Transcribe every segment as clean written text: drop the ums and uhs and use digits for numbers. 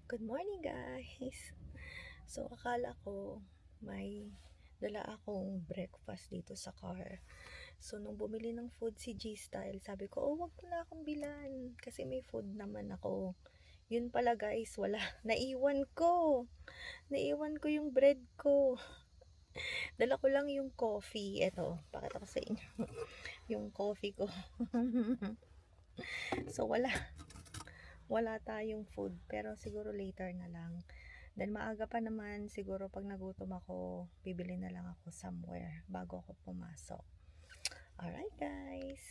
Good morning, guys. So, akala ko may dala akong breakfast dito sa car. So, nung bumili ng food si G-Style, sabi ko, oh, wag mo na akong bilan kasi may food naman ako. Yun pala, guys, wala. Naiwan ko. Naiwan ko yung bread ko. Dala ko lang yung coffee. Eto, pakita ko sa inyo. Yung coffee ko. So, wala tayong food. Pero siguro later na lang. Dahil maaga pa naman, siguro pag nagutom ako, bibili na lang ako somewhere bago ako pumasok. Alright, guys.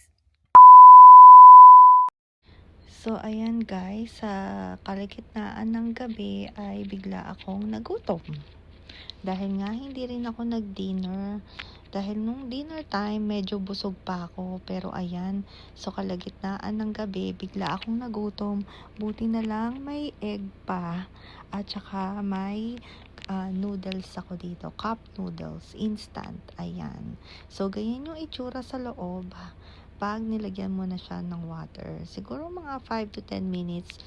So, ayan guys, sa kalagitnaan ng gabi ay bigla akong nagutom. Dahil nga hindi rin ako nag-dinner. Dahil nung dinner time, medyo busog pa ako. Pero ayan, so kalagitnaan ng gabi, bigla akong nagutom. Buti na lang may egg pa. At saka may noodles ako dito. Cup noodles, instant. Ayan. So, ganyan yung itsura sa loob. Pag nilagyan mo na siya ng water. Siguro mga 5 to 10 minutes,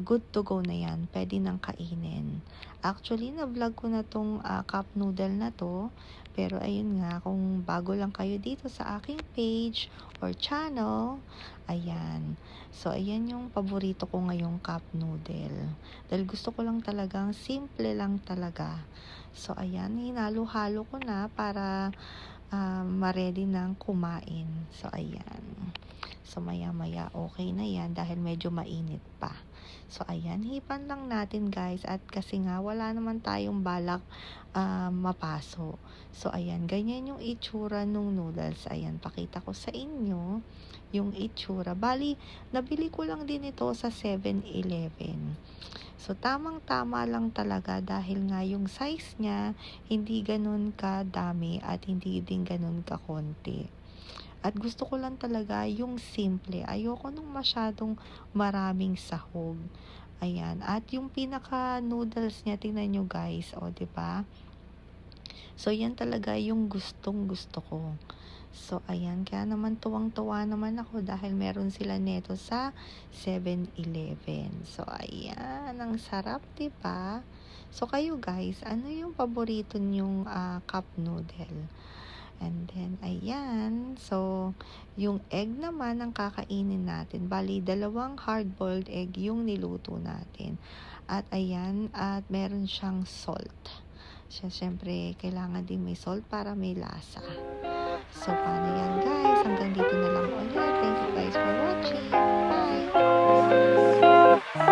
good to go na yan. Pwede nang kainin. Actually, na-vlog ko na tong cup noodle na to. Pero ayun nga, kung bago lang kayo dito sa aking page or channel, ayan. So, ayan yung paborito ko ngayong cup noodle. Dahil gusto ko lang talagang simple lang talaga. So, ayan, hinalo-halo ko na para ma-ready ng kumain. So, ayan. So, maya-maya okay na yan dahil medyo mainit pa. So, ayan, hipan lang natin guys. At kasi nga, wala naman tayong balak mapaso. So, ayan, ganyan yung itsura nung noodles. Ayan, pakita ko sa inyo yung itsura. Bali, nabili ko lang din ito sa 7-Eleven. So, tamang-tama lang talaga dahil nga yung size niya, hindi ganun kadami at hindi din ganun kakonti. At gusto ko lang talaga yung simple. Ayoko nung masyadong maraming sahog. Ayan. At yung pinaka noodles niya, tingnan nyo guys. O, diba? So, yan talaga yung gustong gusto ko. So, ayan. Kaya naman tuwang-tuwa naman ako dahil meron sila neto sa 7-Eleven. So, ayan. Ang sarap, diba? So, kayo guys, ano yung paborito nyong cup noodle? And then, ayan. So, yung egg naman ang kakainin natin. Bali, 2 hard-boiled egg yung niluto natin. At ayan, at meron siyang salt. Siyempre, kailangan din may salt para may lasa. So, paano yan guys? Hanggang dito na lang ulit. Thank you guys for watching. Bye!